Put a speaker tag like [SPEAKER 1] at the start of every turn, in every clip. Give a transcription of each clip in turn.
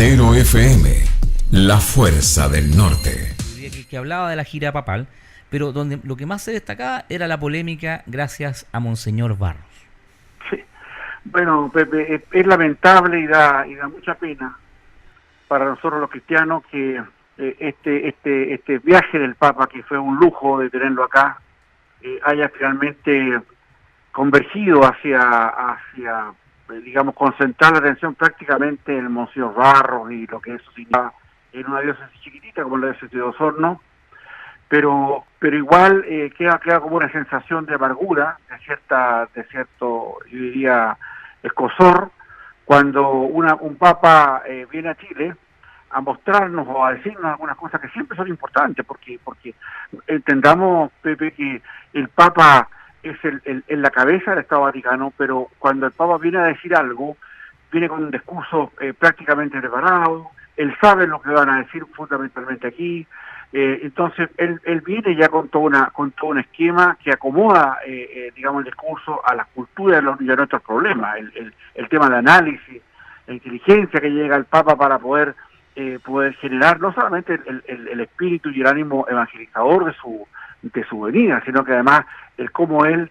[SPEAKER 1] Entero FM, la fuerza del norte.
[SPEAKER 2] Que hablaba de la gira papal, pero donde lo que más se destacaba era la polémica gracias a Monseñor Barros.
[SPEAKER 3] Sí. Bueno, Pepe, es lamentable y da mucha pena para nosotros los cristianos que este viaje del Papa, que fue un lujo de tenerlo acá, haya finalmente convergido hacia digamos, concentrar la atención prácticamente en el Monseñor Barros y lo que eso significa en una diócesis chiquitita como la diócesis de Osorno, pero igual queda como una sensación de amargura, de cierto, yo diría, escozor, cuando un Papa viene a Chile a mostrarnos o a decirnos algunas cosas que siempre son importantes, porque entendamos, Pepe, que el Papa es la cabeza del Estado Vaticano, pero cuando el Papa viene a decir algo, viene con un discurso prácticamente preparado, él sabe lo que van a decir fundamentalmente aquí, entonces él viene ya con todo un esquema que acomoda, digamos, el discurso a la cultura y a nuestros problemas, el tema del análisis, la inteligencia que llega al Papa para poder generar no solamente el espíritu y el ánimo evangelizador de su venida, sino que además el cómo él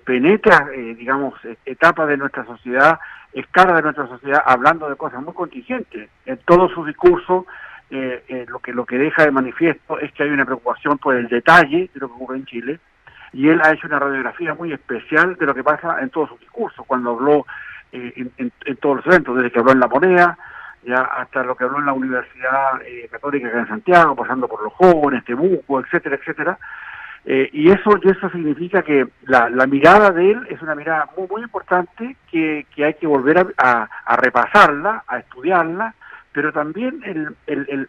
[SPEAKER 3] penetra, digamos, etapas de nuestra sociedad, escalas de nuestra sociedad, hablando de cosas muy contingentes. En todo su discurso, lo que deja de manifiesto es que hay una preocupación por el detalle de lo que ocurre en Chile, y él ha hecho una radiografía muy especial de lo que pasa en todo su discurso, cuando habló en todos los eventos, desde que habló en La Moneda, ya hasta lo que habló en la Universidad Católica acá en Santiago, pasando por los jóvenes, Temuco, etcétera, etcétera. Y eso significa que la mirada de él es una mirada muy, muy importante que hay que volver a repasarla, a estudiarla, pero también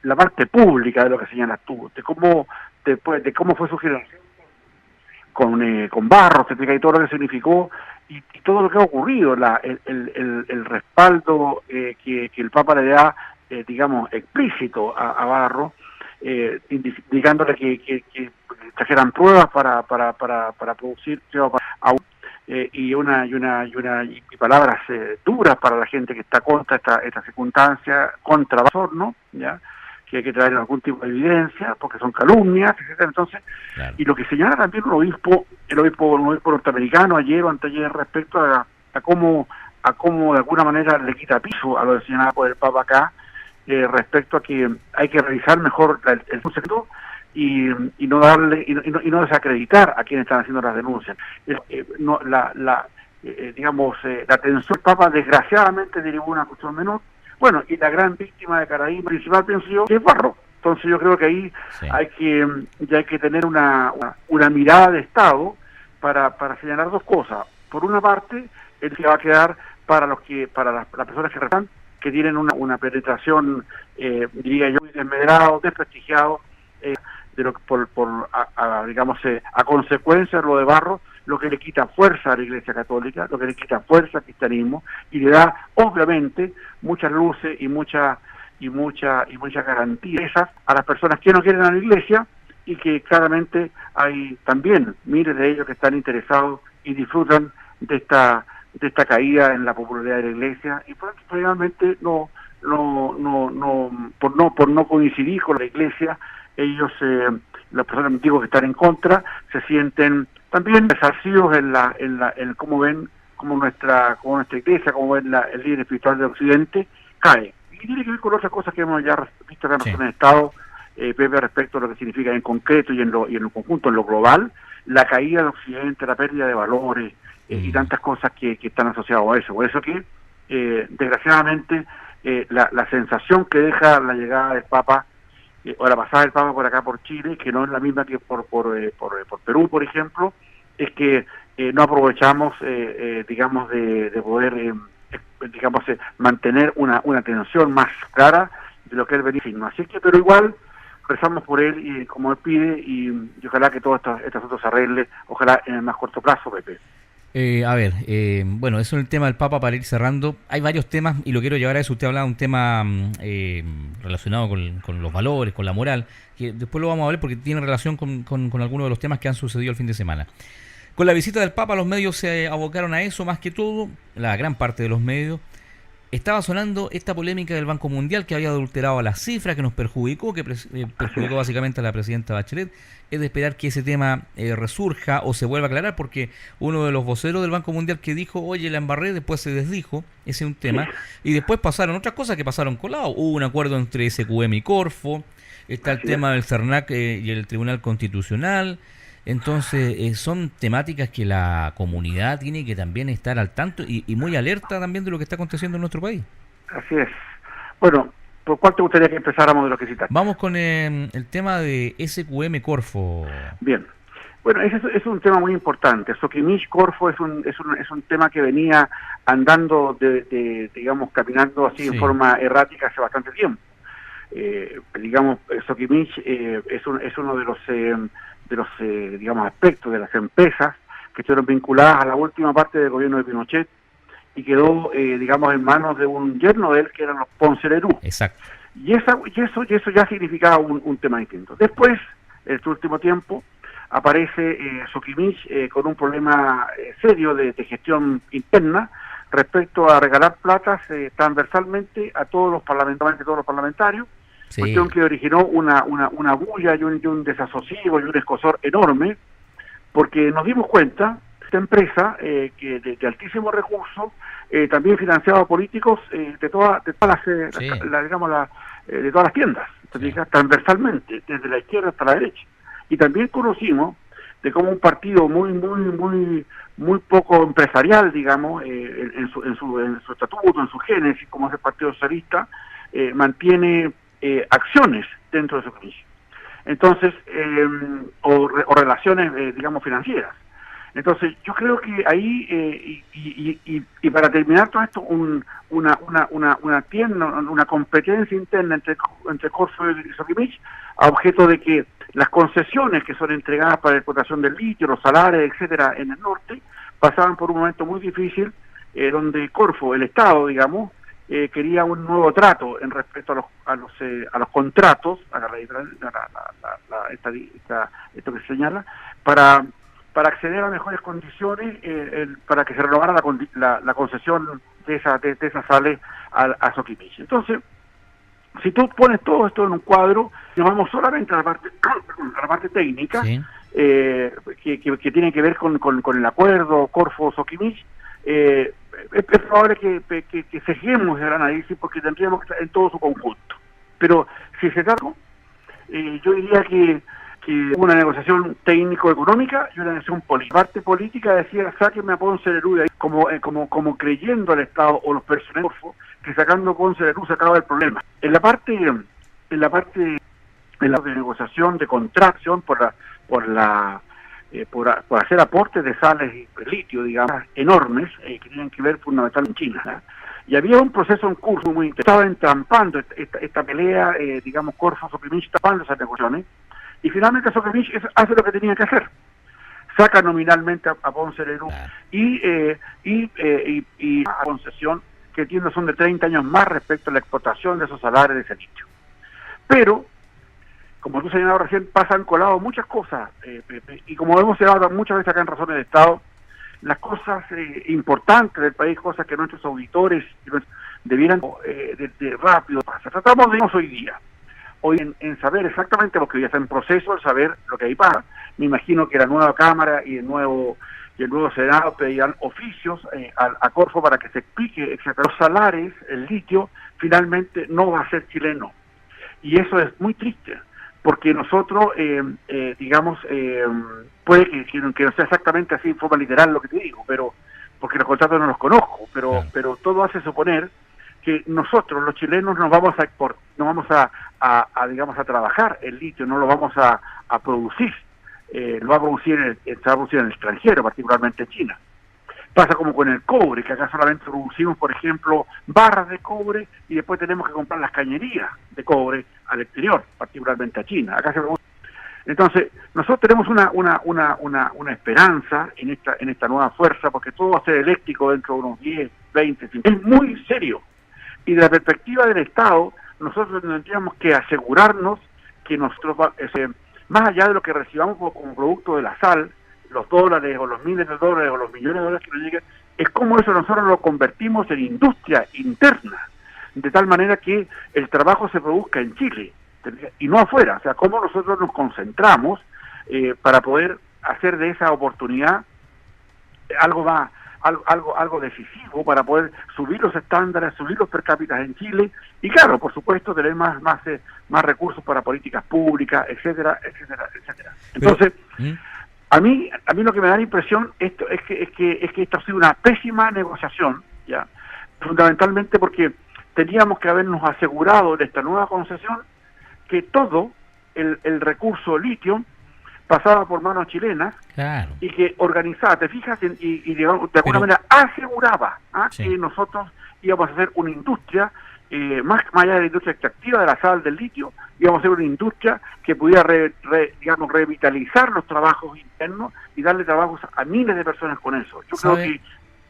[SPEAKER 3] la parte pública de lo que señalas tú, de cómo fue su generación con Barros, y todo lo que significó y todo lo que ha ocurrido, el respaldo que el Papa le da, digamos, explícito a Barros, indicándole que trajeran pruebas para producir y palabras duras para la gente que está contra esta circunstancia, contra Osorno, ya, que hay que traer algún tipo de evidencia porque son calumnias, etcétera. Entonces, claro. Y lo que señala también el obispo norteamericano ayer o anteayer respecto a cómo de alguna manera le quita piso a lo señalado por el Papa acá, respecto a que hay que revisar mejor el concepto y no darle y no desacreditar a quienes están haciendo las denuncias. La atención del Papa desgraciadamente derivó una cuestión menor. Bueno, y la gran víctima de Caraí principal, pienso yo, es Barros. Entonces yo creo que ahí sí. hay que tener una mirada de Estado para señalar dos cosas. Por una parte, él se va a quedar para las personas que restan, que tienen una penetración, diría yo, muy desmedrado, desprestigiado, de lo a consecuencia de lo de Barros, lo que le quita fuerza a la Iglesia Católica, lo que le quita fuerza al cristianismo, y le da, obviamente, muchas luces y mucha garantía a las personas que no quieren a la Iglesia, y que claramente hay también miles de ellos que están interesados y disfrutan de esta caída en la popularidad de la Iglesia, y probablemente por no coincidir con la Iglesia, ellos, las personas digo que están en contra, se sienten también resarcidos en cómo ven, como nuestra Iglesia, como ven el líder espiritual del Occidente, cae. Y tiene que ver con otras cosas que hemos ya visto acá en el Estado, Pepe, respecto a lo que significa en concreto y en el conjunto, en lo global, la caída del Occidente, la pérdida de valores y tantas cosas que están asociadas a eso. Por eso que, desgraciadamente, la sensación que deja la llegada del Papa, o la pasada del Papa por acá por Chile, que no es la misma que por Perú, por ejemplo, es que no aprovechamos, digamos, de poder, mantener una tensión más clara de lo que él venía diciendo. Así que, pero igual, rezamos por él, y como él pide, y ojalá que todo este asunto se arregle, ojalá en el más corto plazo, Pepe.
[SPEAKER 2] Bueno, eso es el tema del Papa para ir cerrando. Hay varios temas y lo quiero llevar a eso. Usted hablaba de un tema relacionado con los valores, con la moral, que después lo vamos a ver porque tiene relación con algunos de los temas que han sucedido el fin de semana. Con la visita del Papa, los medios se abocaron a eso más que todo, la gran parte de los medios, estaba sonando esta polémica del Banco Mundial que había adulterado las cifras, que nos perjudicó, que perjudicó básicamente a la presidenta Bachelet. Es de esperar que ese tema resurja o se vuelva a aclarar, porque uno de los voceros del Banco Mundial que dijo, oye, la embarré, después se desdijo, ese es un tema. Y después pasaron otras cosas que pasaron colado. Hubo un acuerdo entre SQM y Corfo, está el tema del CERNAC y el Tribunal Constitucional. Entonces, son temáticas que la comunidad tiene que también estar al tanto y muy alerta también de lo que está aconteciendo en nuestro país.
[SPEAKER 3] Así es. Bueno, ¿por cuál te gustaría que empezáramos de lo que citaste?
[SPEAKER 2] Vamos con el tema de SQM Corfo.
[SPEAKER 3] Bien. Bueno, ese es un tema muy importante. Soquimich Corfo es un tema que venía andando, digamos, caminando así en forma errática hace bastante tiempo. Digamos, Soquimich es uno de los digamos, aspectos de las empresas que estuvieron vinculadas a la última parte del gobierno de Pinochet y quedó, digamos, en manos de un yerno de él, que eran los Ponce Lerú.
[SPEAKER 2] Exacto.
[SPEAKER 3] Y eso ya significaba un tema distinto. Después, en este último tiempo, aparece Soquimich con un problema serio de gestión interna respecto a regalar platas transversalmente a todos los parlamentarios, sí. Cuestión que originó una bulla y un desasosiego y un escozor enorme, porque nos dimos cuenta, esta empresa, que de altísimos recursos, también financiaba políticos de todas las tiendas, sí. Transversalmente, desde la izquierda hasta la derecha. Y también conocimos de cómo un partido muy poco empresarial, digamos, en su estatuto, en su génesis, como es el Partido Socialista, mantiene acciones dentro de su crisis. Entonces, o relaciones, digamos, financieras. Entonces, yo creo que ahí, y para terminar todo esto, una competencia interna entre Corfo y Soquimich, a objeto de que las concesiones que son entregadas para la explotación del litio, los salarios, etcétera, en el norte, pasaban por un momento muy difícil, donde Corfo, el Estado, digamos, quería un nuevo trato en respecto a los contratos, esto que se señala, para acceder a mejores condiciones, para que se renovara la concesión de esas sales a Soquimich. Entonces, si tú pones todo esto en un cuadro, nos vamos solamente a la parte técnica, sí. que tiene que ver con el acuerdo Corfo-Soquimich. Es probable que cejemos el análisis porque tendríamos que estar en todo su conjunto. Pero si se trata, yo diría que una negociación técnico-económica y una negociación política. La parte política decía, sáquenme a Ponce Lerú de ahí, como creyendo al Estado o los personeros que sacando a Ponce Lerú se acaba el problema. En la parte de negociación, de contracción por hacer aportes de sales y de litio, digamos, enormes, que tienen que ver fundamentalmente en China, ¿eh? Y había un proceso en curso muy interesante. Estaba entrampando esta pelea, digamos, Corfo-Soquimich, tapando esas negociaciones, y finalmente Soquimich hace lo que tenía que hacer. Saca nominalmente a Ponce Lerú y a concesión que entiendo son de 30 años más respecto a la explotación de esos salarios de ese litio. Pero, como tú señalabas recién, pasan colado muchas cosas, y como hemos hablado muchas veces acá en Razones de Estado, las cosas importantes del país, cosas que nuestros auditores debieran de rápido pasar. Tratamos de hoy día, en saber exactamente lo que ya está en proceso, el saber lo que ahí pasa. Me imagino que la nueva Cámara y el nuevo Senado pedirán oficios a Corfo para que se explique exactamente los salarios, el litio, finalmente no va a ser chileno. Y eso es muy triste, porque nosotros, puede que no sea exactamente así en forma literal lo que te digo, pero porque los contratos no los conozco, pero todo hace suponer que nosotros, los chilenos, nos vamos a exportar, no vamos a trabajar el litio, no lo vamos a producir, lo va a producir se va a producir en el extranjero, particularmente en China. Pasa como con el cobre, que acá solamente producimos, por ejemplo, barras de cobre y después tenemos que comprar las cañerías de cobre al exterior, particularmente a China. Acá se produce. Entonces, nosotros tenemos una esperanza en esta nueva fuerza, porque todo va a ser eléctrico dentro de unos 10, 20, 50. Es muy serio. Y de la perspectiva del Estado, nosotros tendríamos que asegurarnos que nosotros, más allá de lo que recibamos como producto de la sal, los dólares o los miles de dólares o los millones de dólares que nos lleguen, es cómo eso nosotros lo convertimos en industria interna, de tal manera que el trabajo se produzca en Chile y no afuera. O sea, cómo nosotros nos concentramos para poder hacer de esa oportunidad algo decisivo para poder subir los estándares, subir los per cápita en Chile y, claro, por supuesto, tener más recursos para políticas públicas, etcétera, etcétera, etcétera. Entonces, a mí lo que me da la impresión es que esto ha sido una pésima negociación, ya, fundamentalmente porque teníamos que habernos asegurado en esta nueva concesión que todo el recurso litio pasaba por manos chilenas, claro, y que organizaba, te fijas, y digamos, de alguna manera aseguraba que nosotros íbamos a hacer una industria, más allá de la industria extractiva de la sal del litio, íbamos a hacer una industria que pudiera digamos, revitalizar los trabajos internos y darle trabajos a miles de personas con eso. Yo creo que...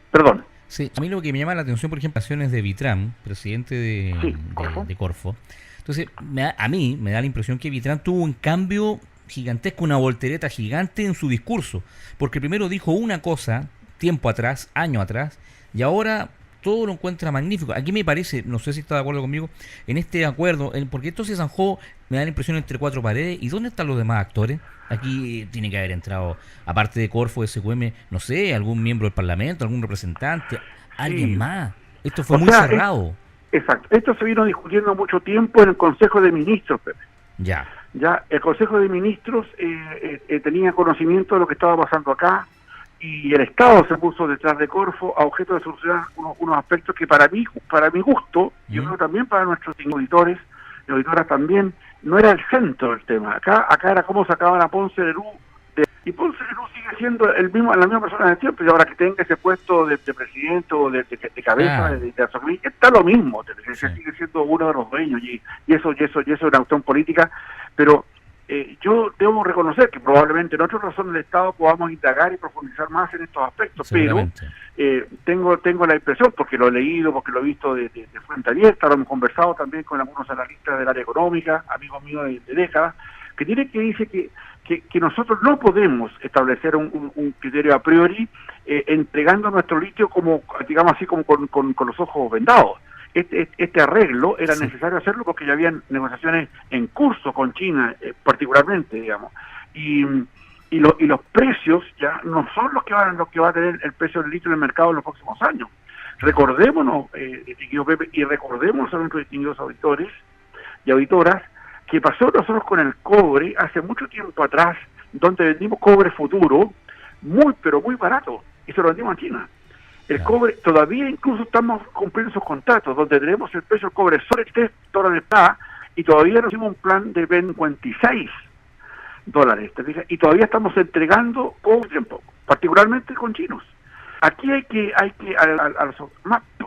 [SPEAKER 3] Perdón.
[SPEAKER 2] Sí, a mí lo que me llama la atención, por ejemplo, acciones de Vitram, presidente de Corfo. Entonces, a mí me da la impresión que Vitram tuvo un cambio gigantesco, una voltereta gigante en su discurso, porque primero dijo una cosa tiempo atrás, año atrás, y ahora todo lo encuentra magnífico. Aquí me parece, no sé si está de acuerdo conmigo, en este acuerdo, porque esto se zanjó, me da la impresión, entre cuatro paredes. ¿Y dónde están los demás actores? Aquí tiene que haber entrado, aparte de Corfo, SQM, no sé, algún miembro del Parlamento, algún representante, alguien más. Esto fue muy cerrado.
[SPEAKER 3] Exacto. Esto se vino discutiendo mucho tiempo en el Consejo de Ministros, Pepe. Ya el Consejo de Ministros tenía conocimiento de lo que estaba pasando acá y el Estado se puso detrás de Corfo a objeto de solucionar unos aspectos que para mi gusto, yo creo también para nuestros auditores y auditoras también, no era el centro del tema. Acá era cómo sacaban a Ponce Lerú, y Ponce Lerú sigue siendo la misma persona de siempre, y ahora que tenga ese puesto de presidente o de cabeza de está lo mismo, sigue siendo uno de los dueños, y eso es una cuestión política, pero yo debo reconocer que probablemente en otras razones del Estado podamos indagar y profundizar más en estos aspectos, pero tengo la impresión, porque lo he leído, porque lo he visto de fuente abierta, lo hemos conversado también con algunos analistas del área económica, amigos míos de décadas, que dice que nosotros no podemos establecer un criterio a priori entregando nuestro litio como, digamos así, como con los ojos vendados. Este arreglo era necesario hacerlo porque ya habían negociaciones en curso con China, particularmente, digamos, y los precios ya no son los que va a tener el precio del litio en el mercado en los próximos años. Recordémonos, distinguido Pepe, y recordemos a nuestros distinguidos auditores y auditoras, que pasó nosotros con el cobre hace mucho tiempo atrás, donde vendimos cobre futuro pero muy barato, y se lo vendimos a China. El cobre, todavía incluso estamos cumpliendo esos contratos, donde tenemos el precio del cobre sobre $3 y todavía no hicimos un plan de $26, ¿te fijas? Y todavía estamos entregando poco tiempo, particularmente con chinos. Aquí hay que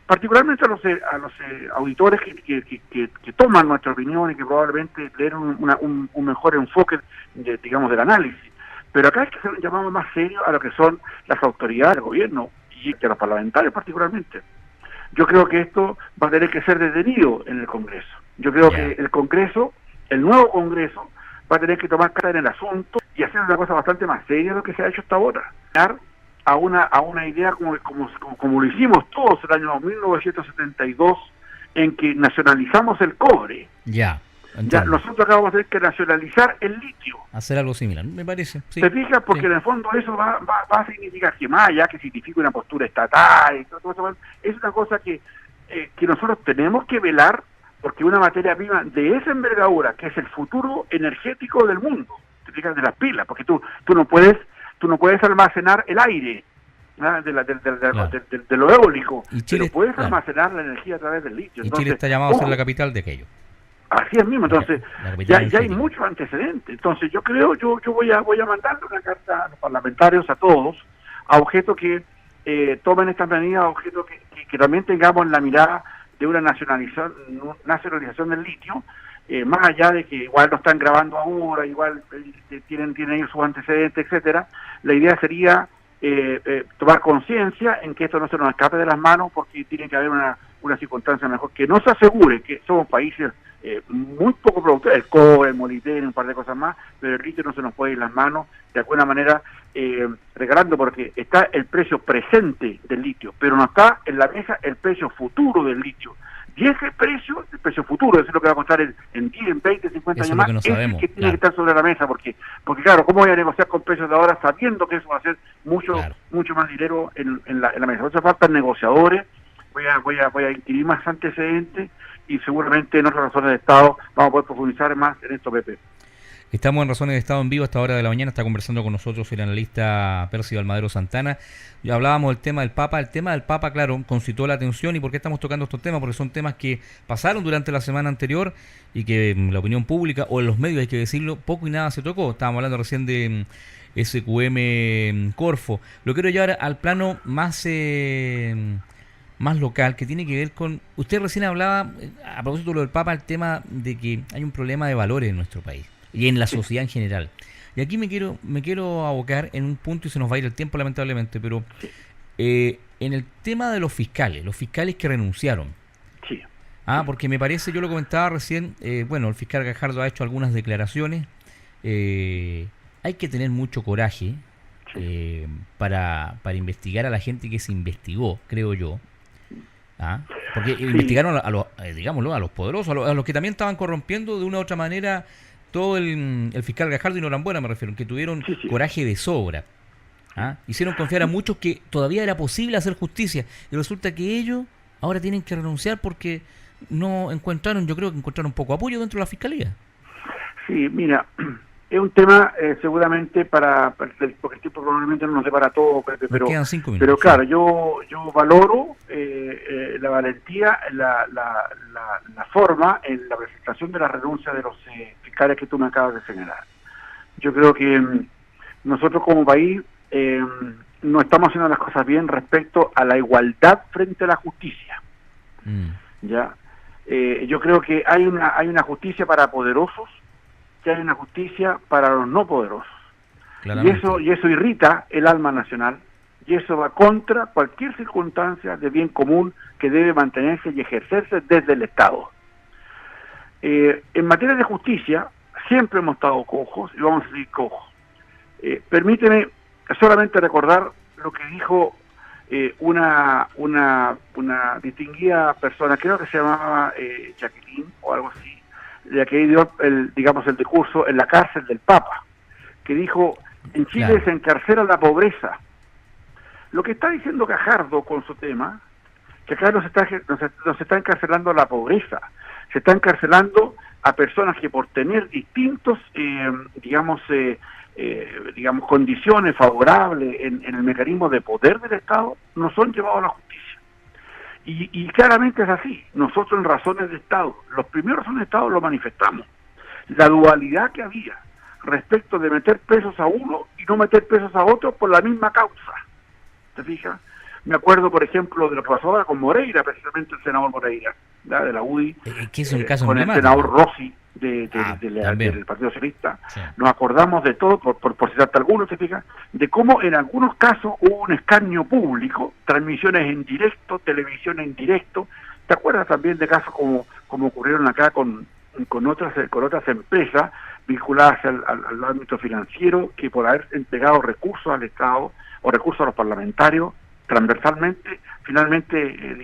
[SPEAKER 3] particularmente a los auditores que toman nuestra opinión y que probablemente le den un mejor enfoque, digamos, del análisis. Pero acá hay que hacer un llamado más serio a lo que son las autoridades del gobierno y a los parlamentarios particularmente. Yo creo que esto va a tener que ser detenido en el Congreso. Yo creo que el nuevo Congreso, va a tener que tomar carta en el asunto y hacer una cosa bastante más seria de lo que se ha hecho hasta ahora. A una idea como lo hicimos todos el año 1972, en que nacionalizamos el cobre. Ya nosotros acá vamos a tener que nacionalizar el litio.
[SPEAKER 2] Hacer algo similar, me parece. Sí.
[SPEAKER 3] ¿Te fijas? Porque en el fondo eso va a significar que más allá que significa una postura estatal y todo eso, es una cosa que nosotros tenemos que velar, porque una materia prima de esa envergadura, que es el futuro energético del mundo, te fijas, de las pilas, porque tú no puedes almacenar el aire de lo eólico, pero puedes almacenar la energía a través del litio.
[SPEAKER 2] Y Chile está llamado a ser la capital de aquello.
[SPEAKER 3] Así es mismo, entonces ya hay muchos antecedentes. Entonces yo voy a mandarle una carta a los parlamentarios, a todos, a objeto que tomen estas medidas, a objeto que también tengamos la mirada de una nacionalización del litio, más allá de que igual lo están grabando ahora, igual tienen ellos sus antecedentes, etcétera. La idea sería tomar conciencia en que esto no se nos escape de las manos, porque tiene que haber una circunstancia mejor, que no se asegure que somos países muy poco productivo, el cobre, el molibdeno, un par de cosas más, pero el litio no se nos puede ir las manos, de alguna manera regalando, porque está el precio presente del litio, pero no está en la mesa el precio futuro del litio. Y ese precio, el precio futuro, eso es lo que va a costar en 10, en 20, 50 años más,
[SPEAKER 2] no
[SPEAKER 3] es el
[SPEAKER 2] sabemos,
[SPEAKER 3] que tiene que estar sobre la mesa, porque claro, ¿cómo voy a negociar con precios de ahora sabiendo que eso va a ser mucho más dinero en la mesa? Entonces faltan negociadores, voy a inquirir más antecedentes y seguramente en otras razones de Estado vamos a poder profundizar más en esto, Pepe.
[SPEAKER 2] Estamos en Razones de Estado en vivo a esta hora de la mañana. Está conversando con nosotros el analista Percy Almadero Santana. Ya hablábamos del tema del Papa. El tema del Papa, claro, concitó la atención. ¿Y por qué estamos tocando estos temas? Porque son temas que pasaron durante la semana anterior y que en la opinión pública o en los medios, hay que decirlo, poco y nada se tocó. Estábamos hablando recién de SQM Corfo. Lo quiero llevar al plano más local, que tiene que ver con... Usted recién hablaba, a propósito de lo del Papa, el tema de que hay un problema de valores en nuestro país y en la sociedad en general. Y aquí me quiero abocar en un punto, y se nos va a ir el tiempo lamentablemente, pero en el tema de los fiscales que renunciaron.
[SPEAKER 3] Sí.
[SPEAKER 2] Porque me parece, yo lo comentaba recién, el fiscal Gajardo ha hecho algunas declaraciones, hay que tener mucho coraje para investigar a la gente que se investigó, creo yo. Porque investigaron a los poderosos, a los que también estaban corrompiendo de una u otra manera todo el fiscal Gajardo y Norambuena, me refiero, que tuvieron coraje de sobra. Hicieron confiar a muchos que todavía era posible hacer justicia, y resulta que ellos ahora tienen que renunciar porque no encontraron, yo creo que encontraron poco apoyo dentro de la fiscalía.
[SPEAKER 3] Sí, mira, es un tema seguramente porque el tiempo probablemente no nos dé para todo, pero
[SPEAKER 2] quedan 5 minutos.
[SPEAKER 3] Pero claro, yo valoro la valentía, la forma en la presentación de la renuncia de los fiscales que tú me acabas de señalar. Yo creo que nosotros como país no estamos haciendo las cosas bien respecto a la igualdad frente a la justicia. ¿Ya? Yo creo que hay una justicia para poderosos, que hay una justicia para los no poderosos. Y eso irrita el alma nacional, y eso va contra cualquier circunstancia de bien común que debe mantenerse y ejercerse desde el Estado. En materia de justicia siempre hemos estado cojos y vamos a seguir cojos. Permíteme solamente recordar lo que dijo una distinguida persona, creo que se llamaba Jacqueline o algo así, la que dio el discurso en la cárcel del Papa, que dijo: en Chile se encarcela la pobreza. Lo que está diciendo Gajardo con su tema, que acá no se está encarcelando la pobreza, se está encarcelando a personas que por tener distintos, condiciones favorables en el mecanismo de poder del Estado, no son llevados a la justicia. Y claramente es así. Nosotros en Razones de Estado, los primeros Razones de Estado lo manifestamos. La dualidad que había respecto de meter presos a uno y no meter presos a otro por la misma causa. ¿Te fijas? Me acuerdo, por ejemplo, de lo que pasó ahora con Moreira, precisamente el senador Moreira, ¿ya? De la UDI,
[SPEAKER 2] que es un caso
[SPEAKER 3] con el senador Rossi del Partido Socialista.
[SPEAKER 2] Sí.
[SPEAKER 3] Nos acordamos de todo, por citarte algunos, ¿te fijas? De cómo en algunos casos hubo un escarnio público, transmisiones en directo, televisión en directo. ¿Te acuerdas también de casos como ocurrieron acá con otras empresas vinculadas al ámbito financiero, que por haber entregado recursos al Estado o recursos a los parlamentarios transversalmente, finalmente,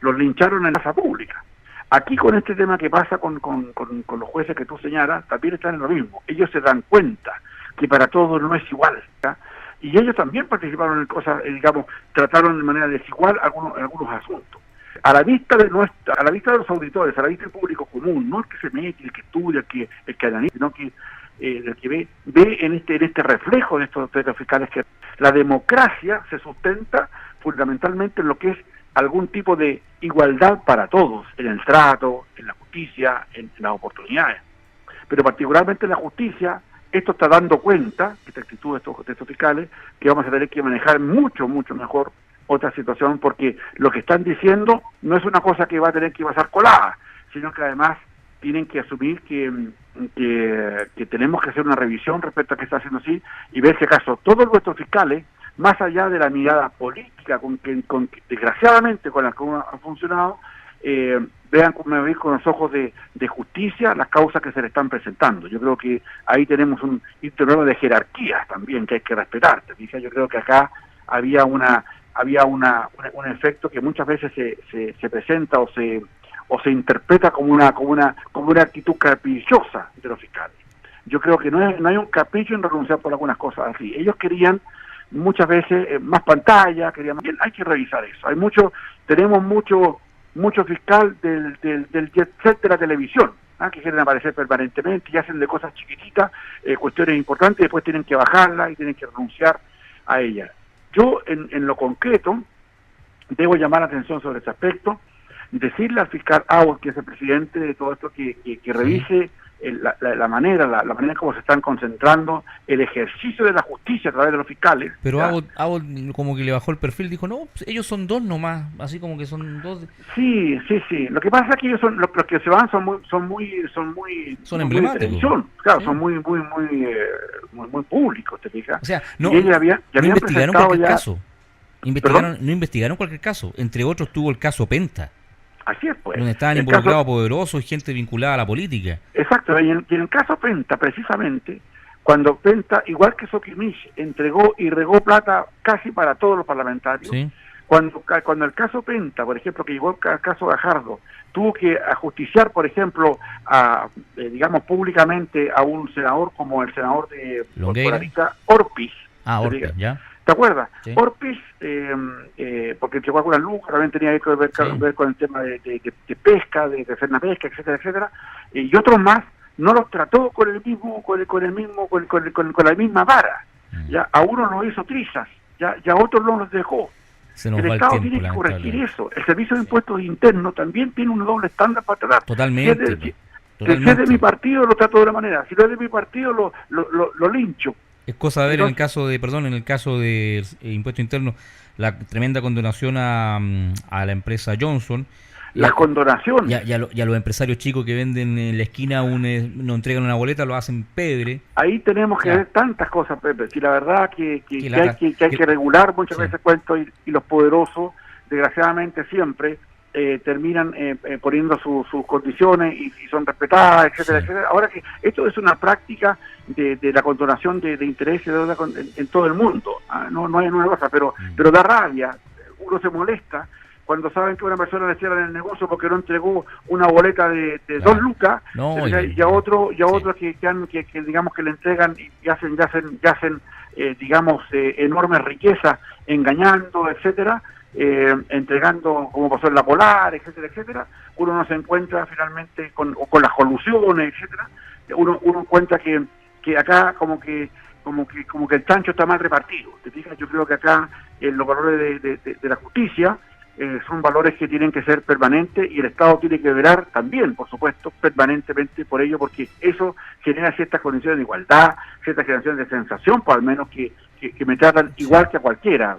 [SPEAKER 3] los lincharon en la plaza pública? Aquí con este tema que pasa con los jueces que tú señalas, también están en lo mismo. Ellos se dan cuenta que para todos no es igual, ¿ya? Y ellos también participaron en cosas, trataron de manera desigual algunos asuntos. A la vista de los auditores, a la vista del público común, no el que se mete, el que estudia, el que analiza, sino que el que ve en este reflejo de estos fiscales que la democracia se sustenta fundamentalmente en lo que es algún tipo de igualdad para todos, en el trato, en la justicia, en las oportunidades. Pero particularmente en la justicia, esto está dando cuenta, esta actitud de estos fiscales, que vamos a tener que manejar mucho, mucho mejor otra situación, porque lo que están diciendo no es una cosa que va a tener que pasar colada, sino que además tienen que asumir que tenemos que hacer una revisión respecto a qué está haciendo así y ver si acaso todos nuestros fiscales, más allá de la mirada política con que desgraciadamente con la que han funcionado, vean con los ojos de justicia las causas que se le están presentando. Yo creo que ahí tenemos un problema de jerarquías también que hay que respetar. Yo creo que acá había un efecto que muchas veces se presenta o se interpreta como una actitud caprichosa de los fiscales. Yo creo que no hay un capricho en renunciar por algunas cosas así. Ellos querían muchas veces más pantalla, bien, hay que revisar eso. Tenemos mucho fiscal del jet set de la televisión, que quieren aparecer permanentemente y hacen de cosas chiquititas, cuestiones importantes, y después tienen que bajarlas y tienen que renunciar a ellas. Yo, en lo concreto, debo llamar la atención sobre ese aspecto, decirle al fiscal Abbott, que es el presidente de todo esto, que revise la manera como se están concentrando el ejercicio de la justicia a través de los fiscales.
[SPEAKER 2] Pero Abbott como que le bajó el perfil, dijo, no, ellos son dos nomás, así como que son dos.
[SPEAKER 3] Sí. Lo que pasa es que ellos los que se van son
[SPEAKER 2] emblemáticos.
[SPEAKER 3] Claro,
[SPEAKER 2] sí.
[SPEAKER 3] Son muy públicos, ¿te fijas?
[SPEAKER 2] O sea,
[SPEAKER 3] no investigaron
[SPEAKER 2] cualquier caso. No investigaron cualquier caso. Entre otros tuvo el caso Penta.
[SPEAKER 3] Así es, pues.
[SPEAKER 2] Donde estaban involucrados poderosos y gente vinculada a la política.
[SPEAKER 3] Exacto, y en el caso Penta, precisamente, cuando Penta, igual que Sokimich, entregó y regó plata casi para todos los parlamentarios,
[SPEAKER 2] sí.
[SPEAKER 3] Cuando el caso Penta, por ejemplo, que llegó al caso Gajardo, tuvo que ajusticiar, por ejemplo, digamos públicamente a un senador como el senador de Orpiz.
[SPEAKER 2] Orpiz, ya.
[SPEAKER 3] ¿Te acuerdas?
[SPEAKER 2] Sí.
[SPEAKER 3] Orpiz, porque llegó a algunas lucas, también tenía que ver con el tema de pesca, de hacer una pesca, etcétera, y otros más, no los trató con la misma vara. Ya a uno lo hizo trizas, ya a otros no los dejó. El Estado tiene que corregir eso. El Servicio de Impuestos Internos también tiene un doble estándar para tratar.
[SPEAKER 2] Totalmente.
[SPEAKER 3] Si es de mi partido, lo trato de una manera. Si no es de mi partido, lo lincho.
[SPEAKER 2] Es cosa de ver en el caso de impuesto interno, la tremenda condonación a la empresa Johnson.
[SPEAKER 3] Las condonaciones.
[SPEAKER 2] Y a los empresarios chicos que venden en la esquina, no entregan una boleta, lo hacen pebre.
[SPEAKER 3] Ahí tenemos que ver tantas cosas, Pepe. Si la verdad que hay que regular muchas veces cuentos y los poderosos, desgraciadamente siempre, terminan poniendo sus condiciones y son respetadas, etcétera. Ahora que esto es una práctica de la condonación de intereses en todo el mundo, no hay una cosa, pero da rabia, uno se molesta cuando saben que una persona le cierran el negocio porque no entregó una boleta de 2 lucas, y a otro que digamos que le entregan y hacen digamos enormes riquezas engañando, etcétera, entregando, como pasó en la Polar, etcétera, uno no se encuentra finalmente con las colusiones, etcétera. Uno encuentra que acá como que el chancho está mal repartido. ¿Te fijas? Yo creo que acá los valores de la justicia son valores que tienen que ser permanentes y el Estado tiene que velar también, por supuesto, permanentemente por ello, porque eso genera ciertas condiciones de igualdad, ciertas condiciones de sensación, pues al menos que me tratan igual que a cualquiera.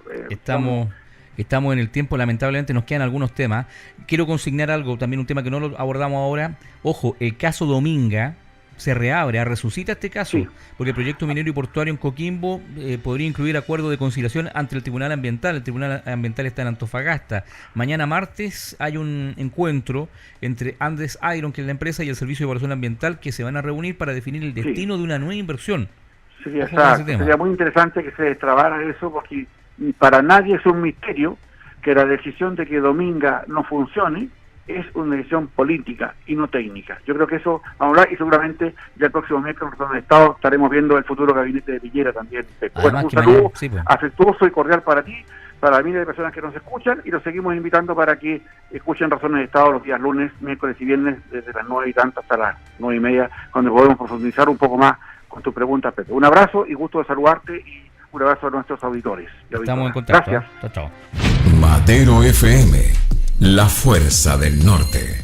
[SPEAKER 2] Estamos en el tiempo, lamentablemente nos quedan algunos temas. Quiero consignar algo, también un tema que no lo abordamos ahora. Ojo, el caso Dominga se resucita este caso, porque el proyecto minero y portuario en Coquimbo podría incluir acuerdo de conciliación ante el Tribunal Ambiental. El Tribunal Ambiental está en Antofagasta. Mañana martes hay un encuentro entre Andes Iron, que es la empresa, y el Servicio de Evaluación Ambiental, que se van a reunir para definir el destino de una nueva inversión.
[SPEAKER 3] Sí, exacto. Sería muy interesante que se destrabara eso, porque para nadie es un misterio que la decisión de que Dominga no funcione es una decisión política y no técnica. Yo creo que eso vamos a hablar y seguramente ya el próximo miércoles en el Estado estaremos viendo el futuro gabinete de Piñera también. Bueno, un saludo afectuoso y cordial para ti, para miles de personas que nos escuchan, y los seguimos invitando para que escuchen Razones de Estado los días lunes, miércoles y viernes desde las 9 y tanto hasta las 9:30, cuando podemos profundizar un poco más con tus preguntas, Pepe. Un abrazo y gusto de saludarte, y un abrazo a nuestros auditores.
[SPEAKER 2] Estamos en contacto.
[SPEAKER 3] Gracias.
[SPEAKER 2] Chao.
[SPEAKER 1] Madero FM, la fuerza del norte.